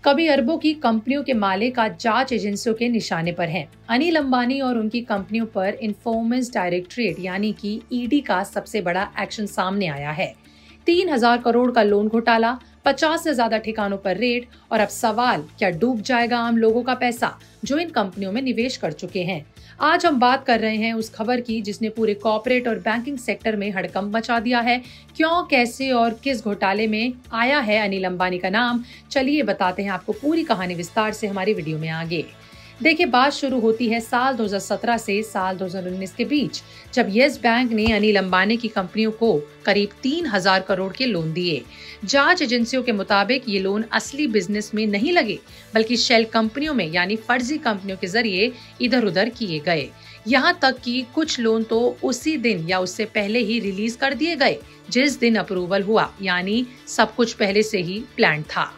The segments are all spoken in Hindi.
कभी अरबों की कंपनियों के मालिक आज जांच एजेंसियों के निशाने पर हैं। अनिल अंबानी और उनकी कंपनियों पर इन्फॉर्मेंस डायरेक्टरेट यानी कि ईडी का सबसे बड़ा एक्शन सामने आया है। 3,000 करोड़ का लोन घोटाला, 50 से ज्यादा ठिकानों पर रेड और अब सवाल, क्या डूब जाएगा आम लोगों का पैसा जो इन कंपनियों में निवेश कर चुके हैं। आज हम बात कर रहे हैं उस खबर की जिसने पूरे कॉर्पोरेट और बैंकिंग सेक्टर में हड़कंप मचा दिया है। क्यों, कैसे और किस घोटाले में आया है अनिल अंबानी का नाम, चलिए बताते हैं आपको पूरी कहानी विस्तार से हमारी वीडियो में आगे। देखिए, बात शुरू होती है साल 2017 से साल 2019 के बीच, जब येस बैंक ने अनिल अंबानी की कंपनियों को करीब 3,000 करोड़ के लोन दिए। जांच एजेंसियों के मुताबिक ये लोन असली बिजनेस में नहीं लगे, बल्कि शेल कंपनियों में यानी फर्जी कंपनियों के जरिए इधर उधर किए गए। यहाँ तक कि कुछ लोन तो उसी दिन या उससे पहले ही रिलीज कर दिए गए जिस दिन अप्रूवल हुआ, यानी सब कुछ पहले से ही प्लान था।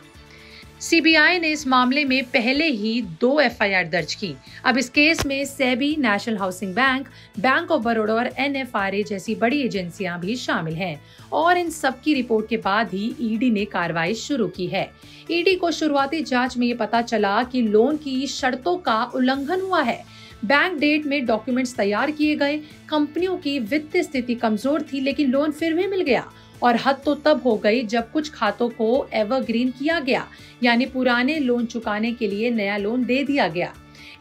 सीबीआई ने इस मामले में पहले ही 2 एफआईआर दर्ज की। अब इस केस में SEBI, national housing bank, bank of Baroda और एनएफआरए जैसी बड़ी एजेंसियां भी शामिल हैं और इन सब की रिपोर्ट के बाद ही ईडी ने कार्रवाई शुरू की है। ईडी को शुरुआती जांच में ये पता चला कि लोन की शर्तों का उल्लंघन हुआ है। बैंक डेट में डॉक्यूमेंट्स तैयार किए गए, कंपनियों की वित्तीय स्थिति कमजोर थी लेकिन लोन फिर भी मिल गया। और हद तो तब हो गई जब कुछ खातों को एवरग्रीन किया गया, यानी पुराने लोन चुकाने के लिए नया लोन दे दिया गया।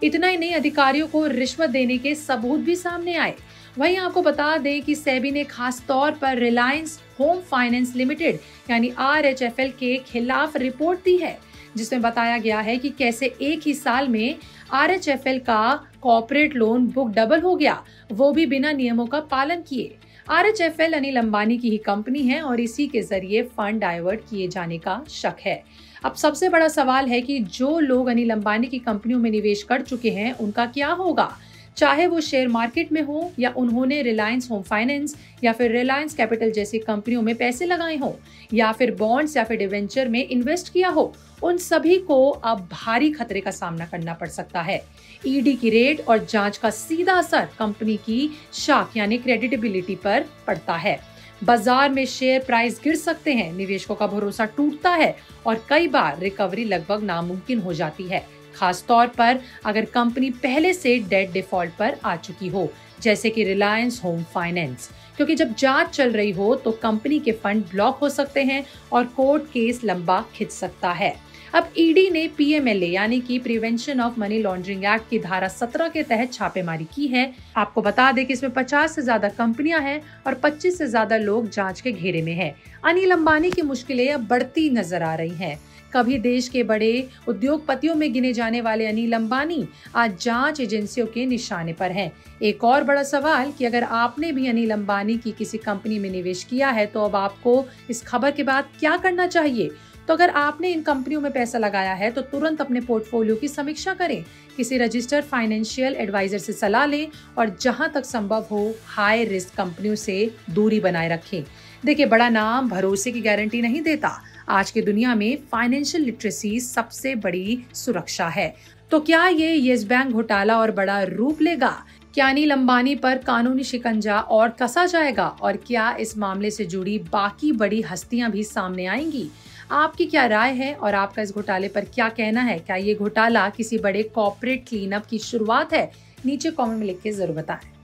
इतना ही नहीं, अधिकारियों को रिश्वत देने के सबूत भी सामने आए। वहीं आपको बता दें कि सेबी ने खास तौर पर रिलायंस होम फाइनेंस लिमिटेड यानी RHFL के खिलाफ रिपोर्ट दी है, जिसमें बताया गया है कि कैसे एक ही साल में RHFL का कॉर्पोरेट लोन बुक डबल हो गया, वो भी बिना नियमों का पालन किए। RHFL अनिल अंबानी की ही कंपनी है और इसी के जरिए फंड डाइवर्ट किए जाने का शक है। अब सबसे बड़ा सवाल है कि जो लोग अनिल अंबानी की कंपनियों में निवेश कर चुके हैं उनका क्या होगा, चाहे वो शेयर मार्केट में हो या उन्होंने रिलायंस होम फाइनेंस या फिर रिलायंस कैपिटल जैसी कंपनियों में पैसे लगाए हो या फिर बॉन्ड्स या फिर डिवेंचर में इन्वेस्ट किया हो। उन सभी को अब भारी खतरे का सामना करना पड़ सकता है। ईडी की रेड और जांच का सीधा असर कंपनी की शाख यानी क्रेडिटेबिलिटी पर पड़ता है। बाजार में शेयर प्राइस गिर सकते हैं, निवेशकों का भरोसा टूटता है और कई बार रिकवरी लगभग नामुमकिन हो जाती है, खास तौर पर अगर कंपनी पहले से डेट डिफॉल्ट पर आ चुकी हो, जैसे कि रिलायंस होम फाइनेंस। क्योंकि जब जांच चल रही हो तो कंपनी के फंड ब्लॉक हो सकते हैं और कोर्ट केस लंबा खिंच सकता है। अब ईडी ने PMLA यानी कि prevention of money laundering act की धारा 17 के तहत छापेमारी की है। आपको बता दें कि इसमें 50 से ज्यादा कंपनियां हैं और 25 से ज्यादा लोग जांच के घेरे में हैं। अनिल अंबानी की मुश्किलें अब बढ़ती नजर आ रही हैं। कभी देश के बड़े उद्योगपतियों में गिने जाने वाले अनिल अंबानी आज जांच एजेंसियों के निशाने पर हैं। एक और बड़ा सवाल कि अगर आपने भी अनिल अंबानी की किसी कंपनी में निवेश किया है तो अब आपको इस खबर के बाद क्या करना चाहिए। तो अगर आपने इन कंपनियों में पैसा लगाया है तो तुरंत अपने पोर्टफोलियो की समीक्षा करें, किसी रजिस्टर्ड फाइनेंशियल एडवाइजर से सलाह लें और जहां तक संभव हो हाई रिस्क कंपनियों से दूरी बनाए रखें। देखिए, बड़ा नाम भरोसे की गारंटी नहीं देता। आज की दुनिया में फाइनेंशियल लिटरेसी सबसे बड़ी सुरक्षा है। तो क्या ये येस बैंक घोटाला और बड़ा रूप लेगा? क्या अनिल अंबानी पर कानूनी शिकंजा और कसा जाएगा? और क्या इस मामले से जुड़ी बाकी बड़ी हस्तियां भी सामने आएंगी? आपकी क्या राय है और आपका इस घोटाले पर क्या कहना है? क्या ये घोटाला किसी बड़े कॉर्पोरेट क्लीन अप की शुरुआत है? नीचे कमेंट में लिख के जरूर बताएं।